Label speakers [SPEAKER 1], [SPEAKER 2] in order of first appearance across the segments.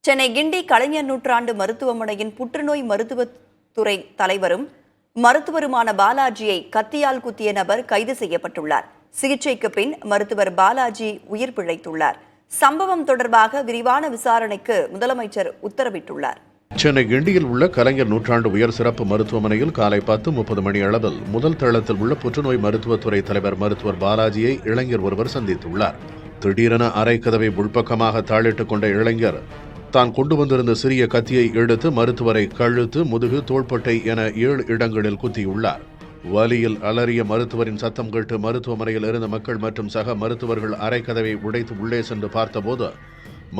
[SPEAKER 1] சென்னை கிண்டி கலைஞர் நூற்றாண்டு மருத்துவமனையின் புற்றுநோய் மருத்துவத்துறை தலைவரும் மருத்துவருமான பாலாஜியை கத்தியால் குத்திய நபர் கைது செய்யப்பட்டுள்ளார். சிகிச்சைக்கு பின் மருத்துவர் பாலாஜி உயிர் பிழைத்துள்ளார். சம்பவம் தொடர்பாக விரிவான விசாரணைக்கு முதலமைச்சர் உத்தரவிட்டுள்ளார்.
[SPEAKER 2] சென்னை கிண்டியில் உள்ள கலைஞர் நூற்றாண்டு உயர் சிறப்பு மருத்துவமனையில் காலை 10:30 மணி அளவில் முதல் தளத்தில் உள்ள புற்றுநோய் மருத்துவத்துறை தலைவர் மருத்துவர் பாலாஜியை இளைஞர் ஒருவர் சந்தித்துள்ளார். திடீரென அறை கதவை உள்பக்கமாக தாளிட்டுக் கொண்ட இளைஞர் தான் கொண்டு வந்திருந்த சிறிய கத்தியை எடுத்து மருத்துவரை கழுத்து, முதுகு, தோள்பட்டை என 7 இடங்களில் குத்தியுள்ளார். வலியில் அலறிய மருத்துவரின் சத்தம் கேட்டு மருத்துவமனையில் இருந்த மக்கள் மற்றும் சக மருத்துவர்கள் அறை கதவை உடைத்து உள்ளே சென்று பார்த்தபோது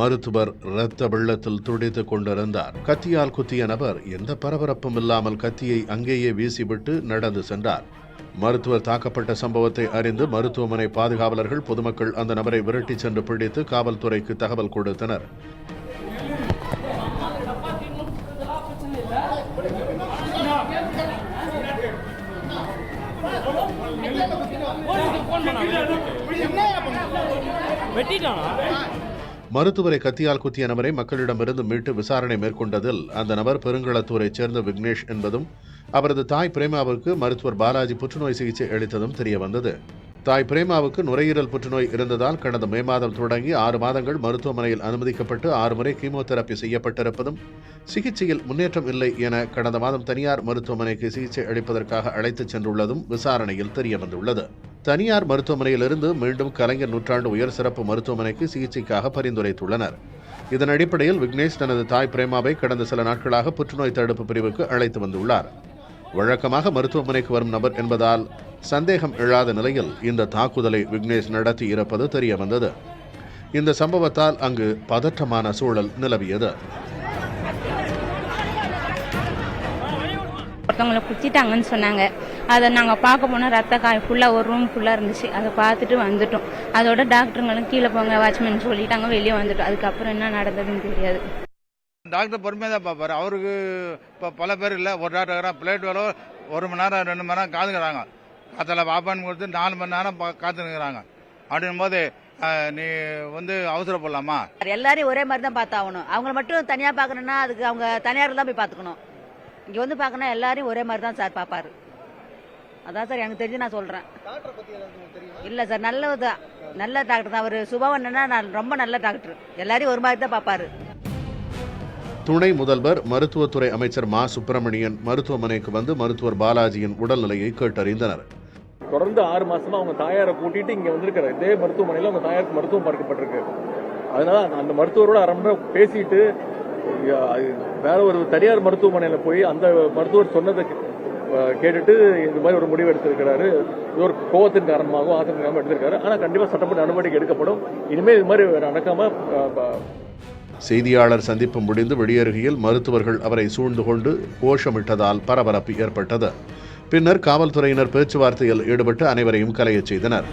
[SPEAKER 2] மருத்துவர் இரத்த வெள்ளத்தில் துடித்துக் கொண்டிருந்தார். கத்தியால் குத்திய நபர் எந்த பரபரப்பும் இல்லாமல் கத்தியை அங்கேயே வீசிவிட்டு நடந்து சென்றார். மருத்துவர் தாக்கப்பட்ட சம்பவத்தை அறிந்து மருத்துவமனை பாதுகாவலர்கள், பொதுமக்கள் அந்த நபரை விரட்டிச் சென்று பிடித்து காவல்துறைக்கு தகவல் கொடுத்தனர். மருத்துவரை கத்தியால் குத்திய நபரை மக்களிடமிருந்து மீட்டு விசாரணை மேற்கொண்டதில் அந்த நபர் பெருங்களத்தூரைச் சேர்ந்த விக்னேஷ் என்பதும் அவரது தாய் பிரேமாவுக்கு மருத்துவர் பாலாஜி புற்றுநோய் சிகிச்சை அளித்ததும் தெரியவந்தது. தாய் பிரேமாவுக்கு நுரையீரல் புற்றுநோய் இருந்ததால் கடந்த மே மாதம் தொடங்கி 6 மாதங்கள் மருத்துவமனையில் அனுமதிக்கப்பட்டு 6 முறை கீமோதெரப்பி செய்யப்பட்டிருப்பதும் சிகிச்சையில் முன்னேற்றம் இல்லை என கடந்த மாதம் தனியார் மருத்துவமனைக்கு சிகிச்சை அளிப்பதற்காக அழைத்துச் சென்றுள்ளதும் விசாரணையில் தெரியவந்துள்ளது. தனியார் மருத்துவமனையிலிருந்து மீண்டும் கலைஞர் நூற்றாண்டு உயர் சிறப்பு மருத்துவமனைக்கு சிகிச்சைக்காக பரிந்துரைத்துள்ளனர். இதன் அடிப்படையில் விக்னேஷ் தனது தாய் பிரேமாவை கடந்த சில நாட்களாக புற்றுநோய் தடுப்பு பிரிவுக்கு அழைத்து வந்துள்ளார். வழக்கமாக மருத்துவமனைக்கு வரும் நபர் என்பதால் சந்தேகம் எழாத நிலையில் இந்த தாக்குதலை விக்னேஷ் நடத்தி இருப்பது தெரிய வந்தது. இந்த சம்பவத்தால் அங்கு பதற்றமான சூழல் நிலவியது.
[SPEAKER 3] ஒருத்தவங்களை குத்திட்டாங்கன்னு சொன்னாங்க. அதை நாங்கள் பார்க்க போனால் ரத்த காய் ஃபுல்லாக ஒரு ரூம் ஃபுல்லாக இருந்துச்சு. அதை பார்த்துட்டு வந்துட்டோம். அதோட டாக்டருங்களும் கீழே போங்க வாட்ச்மேன் சொல்லிட்டாங்க, வெளியே வந்துட்டோம். அதுக்கப்புறம் என்ன நடந்ததுன்னு தெரியாது.
[SPEAKER 4] டாக்டர் பொறுமையாக தான் பார்ப்பாரு. அவருக்கு இப்போ பல பேர் இல்லை, ஒரு டாக்டர் பிளேட் வேலை 1 மணி நேரம் 2 மணி நேரம் காத்துக்கிறாங்க. காத்தால பாப்பான்னு கொடுத்து 4 மணி நேரம் காத்துக்கிறாங்க. அப்படின் போது நீ அவசரப்படலாமா?
[SPEAKER 5] எல்லாரையும் ஒரே மாதிரி தான் பார்த்தாகணும். அவங்க மட்டும் தனியாக பார்க்கணுன்னா அதுக்கு அவங்க தனியாரில் தான் போய் பார்த்துக்கணும். இங்கே பார்க்கணும் எல்லாரையும் ஒரே மாதிரி தான் சார் பார்ப்பாரு. அதான் சார் எனக்கு தெரிஞ்சு நான் சொல்கிறேன். இல்லை சார், நல்ல டாக்டர் தான் அவர். சுபவன்னா நான் ரொம்ப நல்ல டாக்டர். எல்லாரையும் ஒரு மாதிரி தான் பார்ப்பாரு.
[SPEAKER 2] துணை முதல்வர் மருத்துவத்துறை அமைச்சர் மா சுப்பிரமணியன் மருத்துவமனைக்கு வந்து மருத்துவர் பாலாஜியின் உடல்நிலையை கேட்டறிந்தனர்.
[SPEAKER 6] தொடர்ந்து 6 மாசமா அவங்க தாயாரை கூட்டிட்டு இங்க வந்திருக்காரு. இதே மருத்துவமனையில் அவங்க தாயாருக்கு மருத்துவம் பார்க்கப்பட்டிருக்கு. அதனால அந்த மருத்துவரோட அரை பேசிட்டு வேற ஒரு தனியார் மருத்துவமனையில் போய் அந்த மருத்துவர் சொன்னதை கேட்டுட்டு இந்த மாதிரி ஒரு முடிவு எடுத்திருக்கிறாரு. இது ஒரு கோவத்தின் காரணமாகவும் ஆத்திரத்தின் காரணமாக எடுத்திருக்காரு. ஆனால் கண்டிப்பாக சட்டப்படி நடவடிக்கை எடுக்கப்படும். இனிமேல் இது மாதிரி நடக்காம.
[SPEAKER 2] செய்தியாளர் சந்திப்பு முடிந்து வெளியேறுகையில் மருத்துவர்கள் அவரை சூழ்ந்து கொண்டு கோஷமிட்டதால் பரபரப்பு ஏற்பட்டது. பின்னர் காவல்துறையினர் பேச்சுவார்த்தையில் ஈடுபட்டு அனைவரையும் கலையச் செய்தனர்.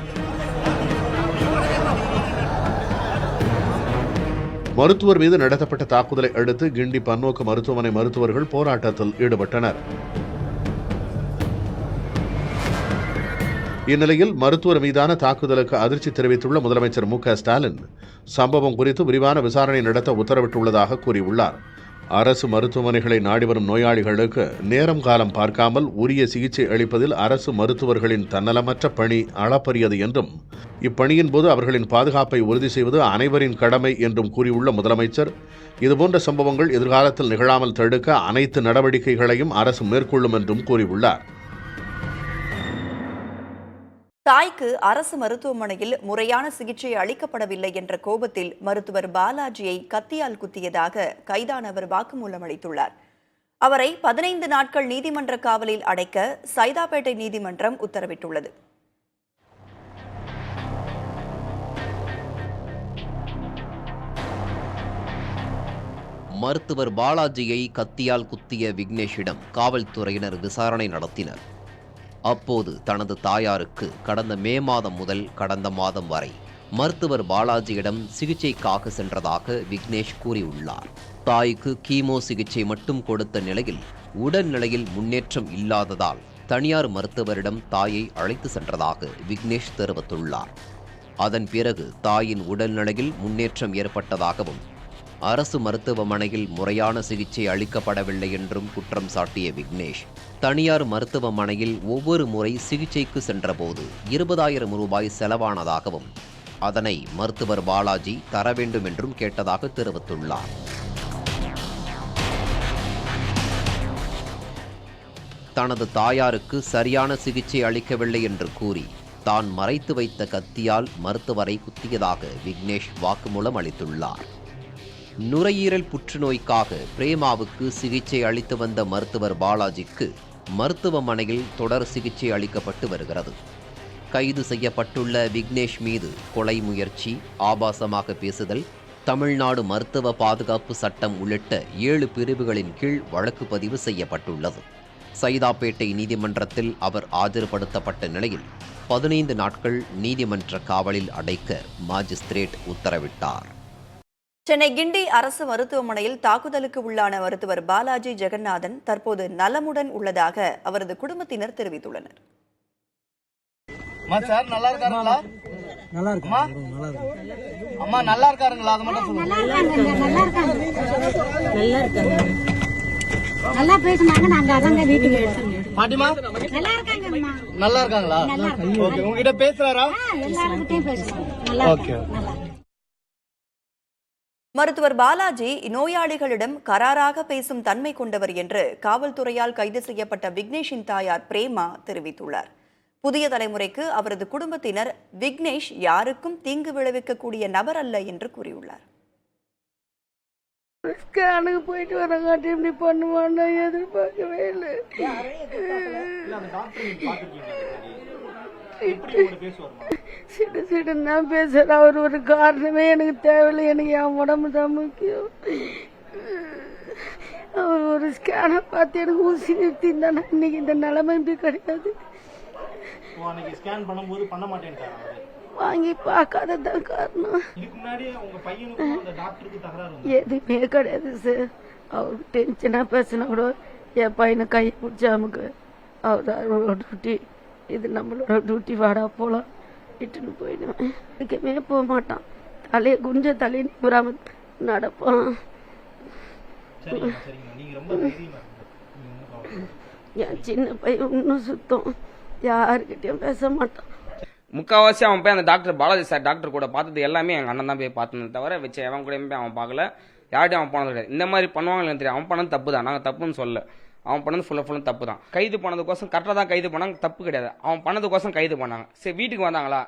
[SPEAKER 2] மருத்துவர் மீது நடத்தப்பட்ட தாக்குதலை அடுத்து கிண்டி பன்னோக்கு மருத்துவமனை மருத்துவர்கள் போராட்டத்தில் ஈடுபட்டனர். இந்நிலையில் மருத்துவர் மீதான தாக்குதலுக்கு அதிர்ச்சி தெரிவித்துள்ள முதலமைச்சர் மு க ஸ்டாலின் சம்பவம் குறித்து விரிவான விசாரணை நடத்த உத்தரவிட்டுள்ளதாக கூறியுள்ளார். அரசு மருத்துவமனைகளை நாடி வரும் நோயாளிகளுக்கு நேரம் காலம் பார்க்காமல் உரிய சிகிச்சை அளிப்பதில் அரசு மருத்துவர்களின் தன்னலமற்ற பணி அளப்பரியது என்றும் இப்பணியின் போது அவர்களின் பாதுகாப்பை உறுதி செய்வது அனைவரின் கடமை என்றும் கூறியுள்ள முதலமைச்சர் இதுபோன்ற சம்பவங்கள் எதிர்காலத்தில் நிகழாமல் தடுக்க அனைத்து நடவடிக்கைகளையும் அரசு மேற்கொள்ளும் என்றும் கூறியுள்ளார்.
[SPEAKER 1] தாய்க்கு அரசு மருத்துவமனையில் முறையான சிகிச்சை அளிக்கப்படவில்லை என்ற கோபத்தில் மருத்துவர் பாலாஜியை கத்தியால் குத்தியதாக கைதானவர் வாக்குமூலம் அளித்துள்ளார். அவரை 15 நாட்கள் நீதிமன்ற காவலில் அடைக்க சைதாப்பேட்டை நீதிமன்றம் உத்தரவிட்டுள்ளது.
[SPEAKER 7] மருத்துவர் பாலாஜியை கத்தியால் குத்திய விக்னேஷிடம் காவல்துறையினர் விசாரணை நடத்தினர். அப்போது தனது தாயாருக்கு கடந்த மே மாதம் முதல் கடந்த மாதம் வரை மருத்துவர் பாலாஜியிடம் சிகிச்சைக்காக சென்றதாக விக்னேஷ் கூறியுள்ளார். தாய்க்கு கீமோ சிகிச்சை மட்டும் கொடுத்த நிலையில் உடல்நிலையில் முன்னேற்றம் இல்லாததால் தனியார் மருத்துவரிடம் தாயை அழைத்து சென்றதாக விக்னேஷ் தெரிவித்துள்ளார். அதன் பிறகு தாயின் உடல்நிலையில் முன்னேற்றம் ஏற்பட்டதாகவும் அரசு மருத்துவமனையில் முறையான சிகிச்சை அளிக்கப்படவில்லை என்றும் குற்றம் சாட்டிய விக்னேஷ், தனியார் மருத்துவமனையில் ஒவ்வொரு முறை சிகிச்சைக்கு சென்றபோது 20,000 ரூபாய் செலவானதாகவும் அதனை மருத்துவர் பாலாஜி தர வேண்டும் என்றும் கேட்டதாக தெரிவித்துள்ளார். தனது தாயாருக்கு சரியான சிகிச்சை அளிக்கவில்லை என்று கூறி தான் மறைத்து வைத்த கத்தியால் மருத்துவரை குத்தியதாக விக்னேஷ் வாக்குமூலம் அளித்துள்ளார். நுரையீரல் புற்றுநோய்க்காக பிரேமாவுக்கு சிகிச்சை அளித்து வந்த மருத்துவர் பாலாஜிக்கு மருத்துவமனையில் தொடர் சிகிச்சை அளிக்கப்பட்டு வருகிறது. கைது செய்யப்பட்டுள்ள விக்னேஷ் மீது கொலை முயற்சி, ஆபாசமாக பேசுதல், தமிழ்நாடு மருத்துவ பாதுகாப்பு சட்டம் உள்ளிட்ட 7 பிரிவுகளின் கீழ் வழக்கு பதிவு செய்யப்பட்டுள்ளது. சைதாப்பேட்டை நீதிமன்றத்தில் அவர் ஆஜர்படுத்தப்பட்ட நிலையில் 15 நாட்கள் நீதிமன்ற காவலில் அடைக்க மாஜிஸ்திரேட் உத்தரவிட்டார்.
[SPEAKER 1] சென்னை கிண்டி அரசு மருத்துவமனையில் தாக்குதலுக்கு உள்ளான மருத்துவர் பாலாஜி ஜெகநாதன் தற்போது நலமுடன் உள்ளதாக அவரது குடும்பத்தினர் தெரிவித்துள்ளனர்.
[SPEAKER 8] நல்லா இருக்காருங்களா? நல்லா இருக்குமா? அம்மா நல்லா இருக்காருங்களா? அது மட்டும் சொல்லுங்க.
[SPEAKER 9] நல்லா இருக்காங்க. நல்லா பேசுனாங்க. நாங்க அதாங்க வீட்டுக்கு எடுத்துங்க.
[SPEAKER 8] பாட்டிமா
[SPEAKER 9] நல்லா இருக்காங்கம்மா.
[SPEAKER 8] நல்லா இருக்காங்களா? ஓகே. உங்ககிட்ட பேசுறாரா?
[SPEAKER 9] எல்லார்கிட்டயும் பேசுறாங்க. நல்லா இருக்காங்க.
[SPEAKER 1] மருத்துவர் பாலாஜி நோயாளிகளிடம் கராராக பேசும் தன்மை கொண்டவர் என்று காவல்துறையால் கைது செய்யப்பட்ட விக்னேஷின் தாயார் பிரேமா தெரிவித்துள்ளார். புதிய தலைமுறைக்கு அவரது குடும்பத்தினர் விக்னேஷ் யாருக்கும் தீங்கு விளைவிக்கக்கூடிய நபர் அல்ல என்று கூறியுள்ளார்.
[SPEAKER 10] ஸ்கேனுக்கு போயிட்டு வரங்காட்டி இப்படி பண்ணுவான்னு எதிர்பார்க்கவே இல்லை. சிடுன்னு தான் பேசுற. அவர் ஒரு காரணமே எனக்கு தேவையில்லை. எனக்கு என் உடம்பு தான் முக்கியம். அவர் ஒரு ஸ்கேனை பார்த்து எனக்கு ஊசி நிறுத்தி இருந்தா இன்னைக்கு இந்த நிலைமை இப்படி கிடையாது. வாங்கி பார்க்காததான் காரணம். எதுவுமே கிடையாது சார். அவருக்கு டென்ஷனா பேசினா கூட என் பையனை கையை பிடிச்சா நமக்கு அவரோட டியூட்டி, இது நம்மளோட டியூட்டி, வாடா போலாம் இட்டுன்னு போயிடுவேன். இருக்கவே போக மாட்டான். தலையை குஞ்ச தலையை நிமிராம நடப்பான். என் சின்ன பையன் இன்னும் சுத்தம், யாருக்கிட்டையும் பேச மாட்டான்.
[SPEAKER 11] முக்கால்வாசி அவன் போய் அந்த டாக்டர் பாலாஜி சார் டாக்டர் கூட பார்த்தது எல்லாமே எங்கள் அண்ணன் தான் போய் பார்த்தது தவிர வச்சு அவன் கூட போய் அவன் பார்க்கல. யார்ட்டையும் அவன் போனது கிடையாது. இந்த மாதிரி பண்ணுவாங்கன்னு தெரியும். அவன் பண்ணது தப்பு தான், நாங்கள் தப்புன்னு சொல்ல. அவன் பண்ணது ஃபுல்லாக தப்பு தான். கைது பண்ணதுக்கோசம் கரெக்டாக தான் கைது பண்ணாங்க, தப்பு கிடையாது. அவன் பண்ணதுக்கோசம் கைது பண்ணாங்க. சரி, வீட்டுக்கு வந்தாங்களா?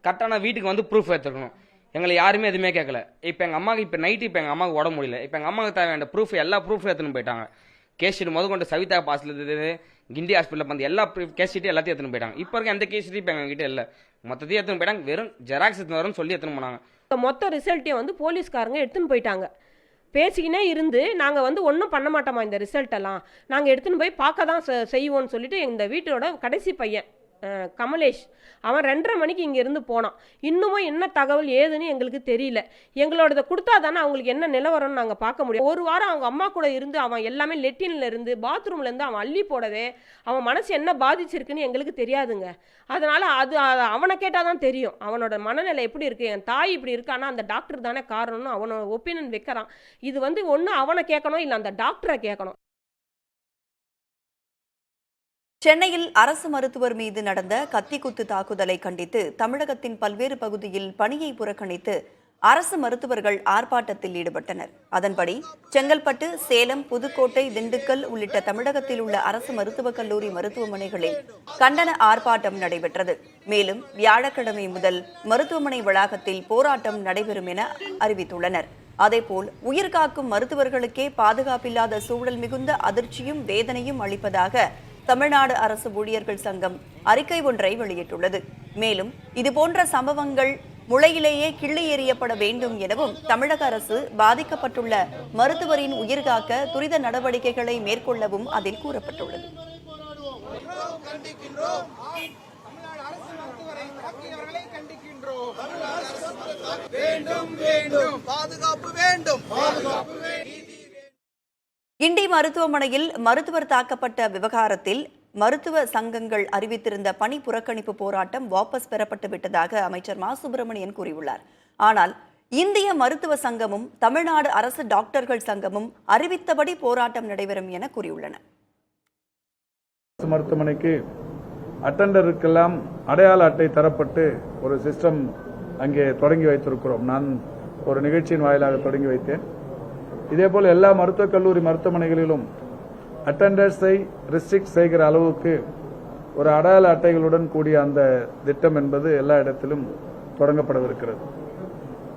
[SPEAKER 11] கரெக்டான வீட்டுக்கு வந்து ப்ரூஃப் எடுத்துக்கணும். எங்களை யாருமே எதுவுமே கேட்கல. இப்போ எங்கள் அம்மாவுக்கு இப்போ நைட்டு இப்போ எங்கள் அம்மாவுக்கு உடம்பு முடியல. இப்போ எங்கள் அம்மாவுக்கு தேவையான ப்ரூஃப் எல்லா ப்ரூஃப் எடுத்துன்னு போயிட்டாங்க. கேஸ் ஷீட் முதற்கொண்டு சவிதா பாஸ்ல கிண்டி ஹாஸ்பிட்டலில் வந்து எல்லா கேஸ் ஷீட்டும் எல்லாத்தையும் எடுத்துன்னு போயிட்டாங்க. இப்போ இருக்க எந்த கேஸ் ஷீட்டும் இப்போ எங்ககிட்ட இல்லை. மொத்தத்தையும் எடுத்துன்னு போயிட்டாங்க. வெறும் ஜெராக்ஸ் எடுத்துன்னு வரணும்னு சொல்லி எடுத்துன்னு போனாங்க.
[SPEAKER 12] மொத்த ரிசல்ட்டையும் வந்து போலீஸ்காரங்க எடுத்துன்னு போயிட்டாங்க. பேசிக்கினே இருந்து நாங்கள் வந்து ஒன்றும் பண்ண மாட்டோமா, இந்த ரிசல்ட்டெல்லாம் நாங்கள் எடுத்துன்னு போய் பார்க்க தான் செய்வோம்னு சொல்லிட்டு இந்த வீட்டோட கடைசி பையன் கமலேஷ் அவன் 2:30 மணிக்கு இங்கேருந்து போனான். இன்னமும் என்ன தகவல் ஏதுன்னு எங்களுக்கு தெரியல. எங்களோடதை கொடுத்தா தானே அவங்களுக்கு என்ன நிலவரம்னு நாங்கள் பார்க்க முடியும். ஒரு வாரம் அவங்க அம்மா கூட இருந்து அவன் எல்லாமே லெட்டினில் இருந்து பாத்ரூம்லேருந்து அவன் அள்ளி போடவே அவன் மனசு என்ன பாதிச்சிருக்குன்னு எங்களுக்கு தெரியாதுங்க. அதனால் அது அவனை கேட்டால் தான் தெரியும் அவனோட மனநிலை எப்படி இருக்குது. என் தாய் இப்படி இருக்கானா அந்த டாக்டர் தானே காரணம்னு அவனோட ஒப்பீனியன் வைக்கிறான். இது வந்து ஒன்று அவனை கேட்கணும், இல்லை அந்த டாக்டரை கேட்கணும்.
[SPEAKER 1] சென்னையில் அரசு மருத்துவர் மீது நடந்த கத்திக்குத்து தாக்குதலை கண்டித்து தமிழகத்தின் பல்வேறு பகுதியில் பணியை புறக்கணித்து அரசு மருத்துவர்கள் ஆர்ப்பாட்டத்தில் ஈடுபட்டனர். அதன்படி செங்கல்பட்டு, சேலம், புதுக்கோட்டை, திண்டுக்கல் உள்ளிட்ட தமிழகத்தில் உள்ள அரசு மருத்துவக் கல்லூரி மருத்துவமனைகளில் கண்டன ஆர்ப்பாட்டம் நடைபெற்றது. மேலும் வியாழக்கிழமை முதல் மருத்துவமனை வளாகத்தில் போராட்டம் நடைபெறும் என அறிவித்துள்ளனர். அதேபோல் உயிர்காக்கும் மருத்துவர்களுக்கே பாதுகாப்பில்லாத சூழல் மிகுந்த அதிர்ச்சியும் வேதனையும் அளிப்பதாக தமிழ்நாடு அரசு ஊழியர்கள் சங்கம் அறிக்கை ஒன்றை வெளியிட்டுள்ளது. மேலும் இதுபோன்ற சம்பவங்கள் முளையிலேயே கிள்ளி எறியப்பட வேண்டும் எனவும் தமிழக அரசு பாதிக்கப்பட்டுள்ள மருத்துவரின் உயிர்காக்க துரித நடவடிக்கைகளை மேற்கொள்ளவும் அதில் கூறப்பட்டுள்ளது. கிண்டி மருத்துவமனையில் மருத்துவர் தாக்கப்பட்ட விவகாரத்தில் மருத்துவ சங்கங்கள் அறிவித்திருந்த பணி புறக்கணிப்பு போராட்டம் வாபஸ் பெறப்பட்டு விட்டதாக அமைச்சர் மா சுப்பிரமணியன் கூறியுள்ளார். ஆனால் இந்திய மருத்துவ சங்கமும் தமிழ்நாடு அரசு டாக்டர்கள் சங்கமும் அறிவித்தபடி போராட்டம் நடைபெறும் என கூறியுள்ளன.
[SPEAKER 13] மருத்துவமனைக்கு அட்டெண்டருக்கெல்லாம் அடையாள அட்டை தரப்பட்டு ஒரு சிஸ்டம் அங்கே தொடங்கி வைத்திருக்கிறோம். நான் ஒரு நிகழ்ச்சியின் வாயிலாக தொடங்கி வைத்தேன். இதேபோல் எல்லா மருத்துவக் கல்லூரி மருத்துவமனைகளிலும் அட்டெண்டர்ஸை ரெஸ்ட்ரிக்ட் செய்கிற அளவுக்கு ஒரு அடையாள அட்டைகளுடன் கூடிய அந்த திட்டம் என்பது எல்லா இடத்திலும் தொடங்கப்படவிருக்கிறது.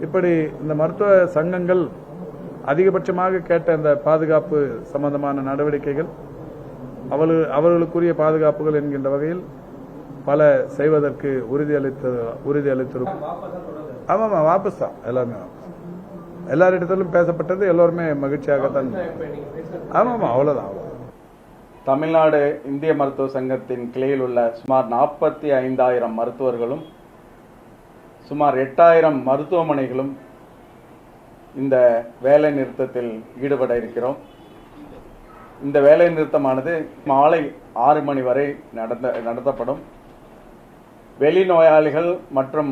[SPEAKER 13] இப்படி இந்த மருத்துவ சங்கங்கள் அதிகபட்சமாக கேட்ட இந்த பாதுகாப்பு சம்பந்தமான நடவடிக்கைகள் அவர்களுக்குரிய பாதுகாப்புகள் என்கின்ற வகையில் பல செய்வதற்கு உறுதியளித்திருக்கும். ஆமாமா, வாபஸ் தான், எல்லாமே எல்லாரிடத்திலும் பேசப்பட்டது. எல்லோருமே மகிழ்ச்சியாகத்தான். ஆமாமா, அவ்வளவுதான்.
[SPEAKER 14] தமிழ்நாடு இந்திய மருத்துவ சங்கத்தின் கிளையில் உள்ள சுமார் 45,000 மருத்துவர்களும் சுமார் 8,000 மருத்துவமனைகளும் இந்த வேலை நிறுத்தத்தில் ஈடுபட இருக்கிறோம். இந்த வேலை நிறுத்தமானது மாலை 6 மணி வரை நடத்தப்படும். வெளிநோயாளிகள் மற்றும்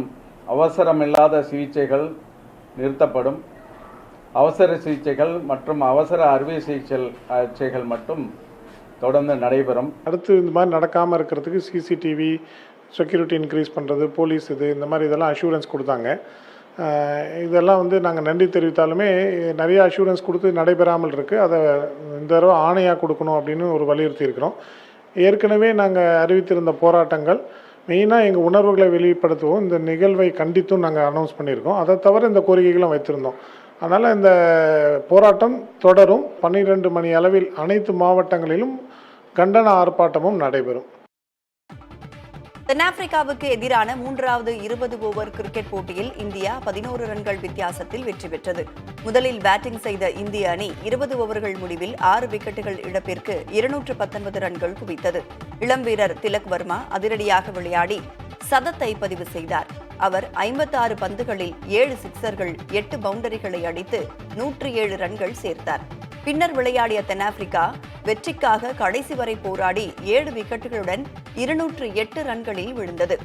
[SPEAKER 14] அவசரமில்லாத சிகிச்சைகள் நிறுத்தப்படும். அவசர சிகிச்சைகள் மற்றும் அவசர அறுவை சிகிச்சைகள் மட்டும் தொடர்ந்து நடைபெறும்.
[SPEAKER 15] அடுத்து இந்த மாதிரி நடக்காமல் இருக்கிறதுக்கு சிசிடிவி செக்யூரிட்டி இன்க்ரீஸ் பண்ணுறது, போலீஸ் இந்த மாதிரி இதெல்லாம் அஷூரன்ஸ் கொடுத்தாங்க. இதெல்லாம் நாங்கள் நன்றி தெரிவித்தாலுமே நிறைய அஷூரன்ஸ் கொடுத்து நடைபெறாமல் இருக்குது. அதை இந்த தடவை ஆணையாக கொடுக்கணும் அப்படின்னு ஒரு வலியுறுத்தி இருக்கிறோம். ஏற்கனவே நாங்கள் அறிவித்திருந்த போராட்டங்கள் மெயினாக எங்கள் உணர்வுகளை வெளிப்படுத்துவோம். இந்த நிகழ்வை கண்டித்தும் நாங்கள் அனௌன்ஸ் பண்ணியிருக்கோம். அதை தவிர இந்த கோரிக்கைகளும் வைத்திருந்தோம். அதனால் இந்த போராட்டம் தொடரும். 12 மணி அளவில் அனைத்து மாவட்டங்களிலும் கண்டன ஆர்ப்பாட்டமும் நடைபெறும்.
[SPEAKER 1] தென்னாப்பிரிக்காவுக்கு எதிரான 3வது 20 ஓவர் கிரிக்கெட் போட்டியில் இந்தியா 11 ரன்கள் வித்தியாசத்தில் வெற்றி பெற்றது. முதலில் பேட்டிங் செய்த இந்திய அணி 20 ஓவர்கள் முடிவில் 6 விக்கெட்டுகள் இழப்பிற்கு 219 ரன்கள் குவித்தது. இளம் வீரர் திலக் வர்மா அதிரடியாக விளையாடி சதத்தை பதிவு செய்தார். அவர் 56 பந்துகளில் 7 சிக்சர்கள் 8 பவுண்டரிகளை அடித்து 107 ரன்கள் சேர்த்தார். பின்னர் விளையாடிய தென்னாப்பிரிக்கா வெற்றிக்காக கடைசி வரை போராடி 7 விக்கெட்டுகளுடன் 208 ரன்களில் விழுந்தது.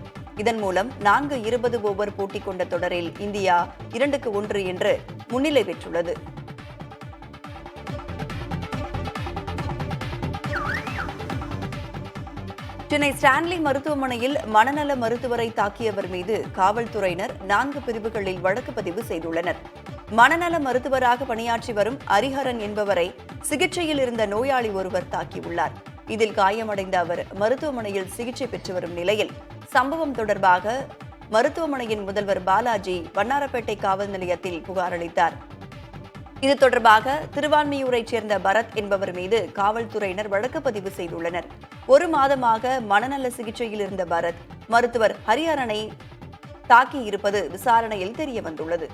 [SPEAKER 1] இதன் மூலம் 4-20 ஓவர் போட்டி கொண்ட தொடரில் இந்தியா 2-1 என்று முன்னிலை பெற்றுள்ளது. சென்னை ஸ்டான்லி மருத்துவமனையில் மனநல மருத்துவரை தாக்கியவர் மீது காவல்துறையினர் 4 பிரிவுகளில் வழக்கு பதிவு செய்துள்ளனர். மனநல மருத்துவராக பணியாற்றி வரும் ஹரிஹரன் என்பவரை சிகிச்சையில் இருந்த நோயாளி ஒருவர் தாக்கியுள்ளார். இதில் காயமடைந்த அவர் மருத்துவமனையில் சிகிச்சை பெற்று வரும் நிலையில் சம்பவம் தொடர்பாக மருத்துவமனையின் முதல்வர் பாலாஜி வண்ணாரப்பேட்டை காவல் நிலையத்தில் புகார் அளித்தார். இது தொடர்பாக திருவான்மியூரைச் சேர்ந்த பரத் என்பவர் மீது காவல்துறையினர் வழக்கு பதிவு செய்துள்ளனர். 1 மாதமாக மனநல சிகிச்சையில் இருந்த பரத் மருத்துவர் ஹரிஹரனை தாக்கியிருப்பது விசாரணையில் தெரியவந்துள்ளது.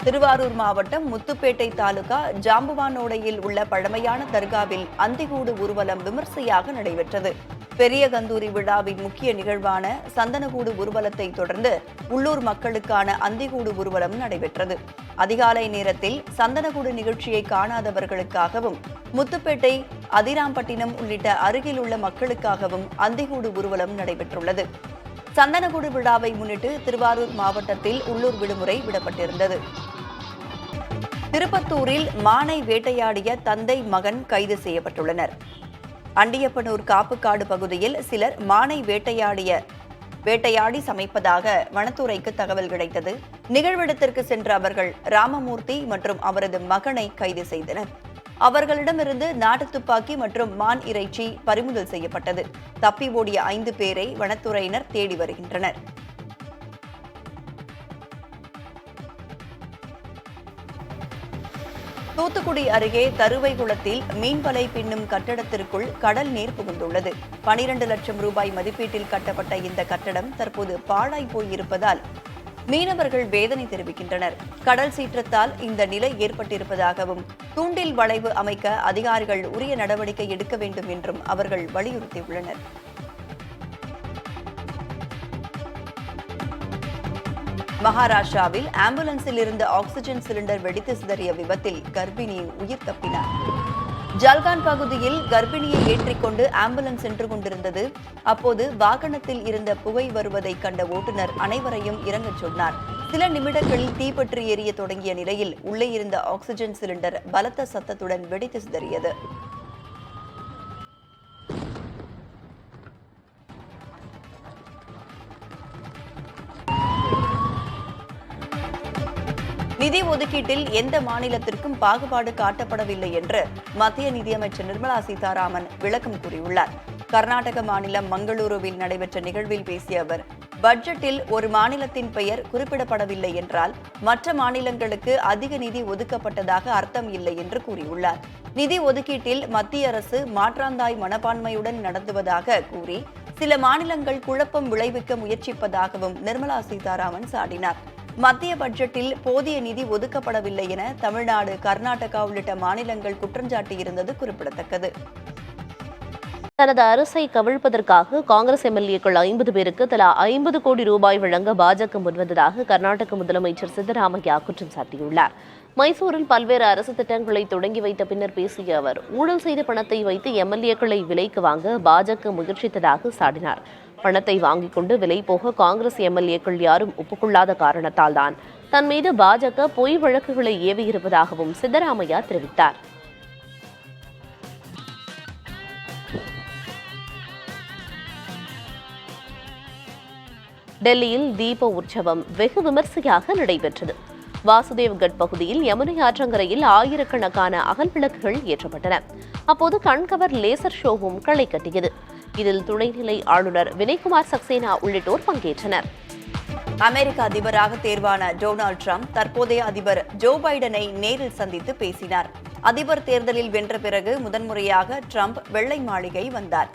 [SPEAKER 1] திருவாரூர் மாவட்டம் முத்துப்பேட்டை தாலுகா ஜாம்புவானோடையில் உள்ள பழமையான தர்காவில் அந்திகூடு ஊர்வலம் விமர்சையாக நடைபெற்றது. பெரிய கந்தூரி விழாவின் முக்கிய நிகழ்வான சந்தனகூடு ஊர்வலத்தை தொடர்ந்து உள்ளூர் மக்களுக்கான அந்திகூடு ஊர்வலம் நடைபெற்றது. அதிகாலை நேரத்தில் சந்தனகூடு நிகழ்ச்சியை காணாதவர்களுக்காகவும் முத்துப்பேட்டை அதிராம்பட்டினம் உள்ளிட்ட அருகில் உள்ள மக்களுக்காகவும் அந்திகூடு ஊர்வலம் நடைபெற்றுள்ளது. சந்தனகூடு விழாவை முன்னிட்டு திருவாரூர் மாவட்டத்தில் உள்ளூர் விடுமுறை விடப்பட்டிருந்தது. திருப்பத்தூரில் மானை வேட்டையாடிய தந்தை மகன் கைது செய்யப்பட்டுள்ளனர். அண்டியப்பனூர் காப்புக்காடு பகுதியில் சிலர் மானை வேட்டையாடி சமைப்பதாக வனத்துறைக்கு தகவல் கிடைத்தது. நிகழ்விடத்திற்கு சென்ற அவர்கள் ராமமூர்த்தி மற்றும் அவரது மகனை கைது செய்தனர். அவர்களிடமிருந்து நாட்டு துப்பாக்கி மற்றும் மான் இறைச்சி பறிமுதல் செய்யப்பட்டது. தப்பி ஓடிய 5 பேரை வனத்துறையினர் தேடி வருகின்றனர். தூத்துக்குடி அருகே தருவைகுளத்தில் மீன்வலை பின்னும் கட்டடத்திற்குள் கடல் நீர் புகுந்துள்ளது. 12 லட்சம் ரூபாய் மதிப்பீட்டில் கட்டப்பட்ட இந்த கட்டடம் தற்போது பாழாய் போயிருப்பதால் மீனவர்கள் வேதனை தெரிவிக்கின்றனர். கடல் சீற்றத்தால் இந்த நிலை ஏற்பட்டிருப்பதாகவும் தூண்டில் வளைவு அமைக்க அதிகாரிகள் உரிய நடவடிக்கை எடுக்க வேண்டும் என்றும் அவர்கள் வலியுறுத்தியுள்ளனர். மகாராஷ்டிராவில் ஆம்புலன்ஸில் இருந்த ஆக்ஸிஜன் சிலிண்டர் வெடித்து சிதறிய விபத்தில் கர்ப்பிணி உயிர் தப்பினார். ஜல்கான் பகுதியில் கர்ப்பிணியை ஏற்றிக்கொண்டு ஆம்புலன்ஸ் சென்று கொண்டிருந்தது. அப்போது வாகனத்தில் இருந்த புகை வருவதை கண்ட ஓட்டுநர் அனைவரையும் இறங்கச் சொன்னார். சில நிமிடங்களில் தீப்பற்றி எரிய தொடங்கிய நிலையில் உள்ளே இருந்த ஆக்ஸிஜன் சிலிண்டர் பலத்த சத்தத்துடன் வெடித்து சிதறியது. நிதி ஒதுக்கீட்டில் எந்த மாநிலத்திற்கும் பாகுபாடு காட்டப்படவில்லை என்று மத்திய நிதியமைச்சர் நிர்மலா சீதாராமன் விளக்கம் கூறியுள்ளார். கர்நாடக மாநிலம் மங்களூருவில் நடைபெற்ற நிகழ்வில் பேசிய அவர், பட்ஜெட்டில் ஒரு மாநிலத்தின் பெயர் குறிப்பிடப்படவில்லை என்றால் மற்ற மாநிலங்களுக்கு அதிக நிதி ஒதுக்கப்பட்டதாக அர்த்தம் இல்லை என்று கூறியுள்ளார். நிதி ஒதுக்கீட்டில் மத்திய அரசு மாற்றாந்தாய் மனப்பான்மையுடன் நடந்துவதாக கூறி சில மாநிலங்கள் குழப்பம் விளைவிக்க முயற்சிப்பதாகவும் நிர்மலா சீதாராமன் சாடினார். மத்திய பட்ஜெட்டில் போதிய நிதி ஒதுக்கப்படவில்லை என தமிழ்நாடு, கர்நாடகா உள்ளிட்ட மாநிலங்கள் குற்றஞ்சாட்டியிருந்தது குறிப்பிடத்தக்கது.
[SPEAKER 16] தனது அரசை கவிழ்ப்பதற்காக காங்கிரஸ் எம்எல்ஏக்கள் 50 பேருக்கு தலா 50 கோடி ரூபாய் வழங்க பாஜக முன்வந்ததாக கர்நாடக முதலமைச்சர் சித்தராமையா குற்றம் சாட்டியுள்ளார். மைசூரில் பல்வேறு அரசு திட்டங்களை தொடங்கி வைத்த பின்னர் பேசிய அவர், ஊழல் செய்த பணத்தை வைத்து எம்எல்ஏக்களை விலைக்கு வாங்க பாஜக முயற்சித்ததாக சாடினார். பணத்தை வாங்கிக் கொண்டு விலை போக காங்கிரஸ் எம்எல்ஏக்கள் யாரும் ஒப்புக்கொள்ளாத காரணத்தால் தான் தன் மீது பாஜக பொய் வழக்குகளை ஏவியிருப்பதாகவும் சித்தராமையா தெரிவித்தார். டெல்லியில் தீப உற்சவம் வெகு விமர்சையாக நடைபெற்றது. வாசுதேவ்கட் பகுதியில் யமுனை ஆற்றங்கரையில் ஆயிரக்கணக்கான அகல் விளக்குகள் ஏற்றப்பட்டன. அப்போது கண்கவர் லேசர் ஷோவும் களை கட்டியது. இதில் துணைநிலை ஆளுநர் வினய்குமார் சக்சேனா உள்ளிட்டோர் பங்கேற்றனர்.
[SPEAKER 1] அமெரிக்க அதிபராக தேர்வான டொனால்டு டிரம்ப் தற்போதைய அதிபர் ஜோ பைடனை நேரில் சந்தித்து பேசினார். அதிபர் தேர்தலில் வென்ற பிறகு முதன்முறையாக டிரம்ப் வெள்ளை மாளிகை வந்தார்.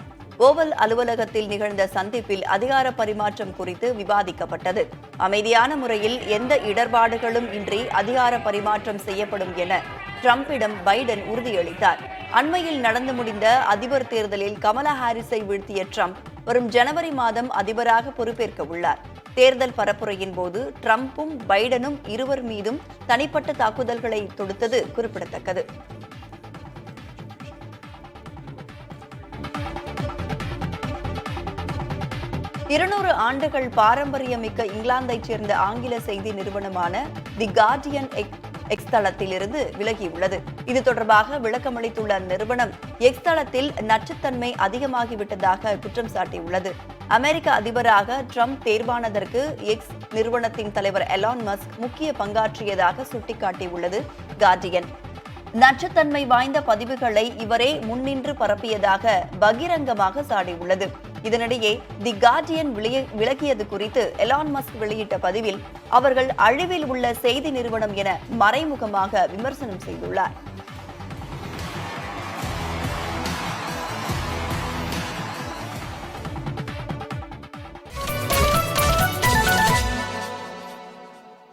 [SPEAKER 1] ஓவல் அலுவலகத்தில் நிகழ்ந்த சந்திப்பில் அதிகார பரிமாற்றம் குறித்து விவாதிக்கப்பட்டது. அமைதியான முறையில் எந்த இடர்பாடுகளும் இன்றி அதிகார பரிமாற்றம் செய்யப்படும் என டிரம்பிடம் பைடன் உறுதியளித்தார். அண்மையில் நடந்து முடிந்த அதிபர் தேர்தலில் கமலா ஹாரிஸை வீழ்த்திய டிரம்ப் வரும் ஜனவரி மாதம் அதிபராக பொறுப்பேற்க உள்ளார். தேர்தல் பரப்புரையின் போது டிரம்பும் பைடனும் இருவர் மீதும் தனிப்பட்ட தாக்குதல்களை தொடுத்தது குறிப்பிடத்தக்கது. இருநூறு ஆண்டுகள் பாரம்பரியமிக்க இங்கிலாந்தைச் சேர்ந்த ஆங்கில செய்தி நிறுவனமான தி கார்டியன் எக்ஸ் தளத்திலிருந்து விலகியுள்ளது. இது தொடர்பாக விளக்கமளித்துள்ள அந்நிறுவனம், எக்ஸ் தளத்தில் நச்சுத்தன்மை அதிகமாகிவிட்டதாக குற்றம் சாட்டியுள்ளது. அமெரிக்க அதிபராக டிரம்ப் தேர்வானதற்கு எக்ஸ் நிறுவனத்தின் தலைவர் எலான் மஸ்க் முக்கிய பங்காற்றியதாக சுட்டிக்காட்டியுள்ளது கார்டியன். நச்சுத்தன்மை வாய்ந்த பதிவுகளை இவரே முன்னின்று பரப்பியதாக பகிரங்கமாக சாடியுள்ளது. இதனிடையே தி கார்டியன் விலகியது குறித்து எலான் மஸ்க் வெளியிட்ட பதிவில் அவர்கள் அழிவில் உள்ள செய்தி நிறுவனம் என மறைமுகமாக விமர்சனம் செய்துள்ளார்.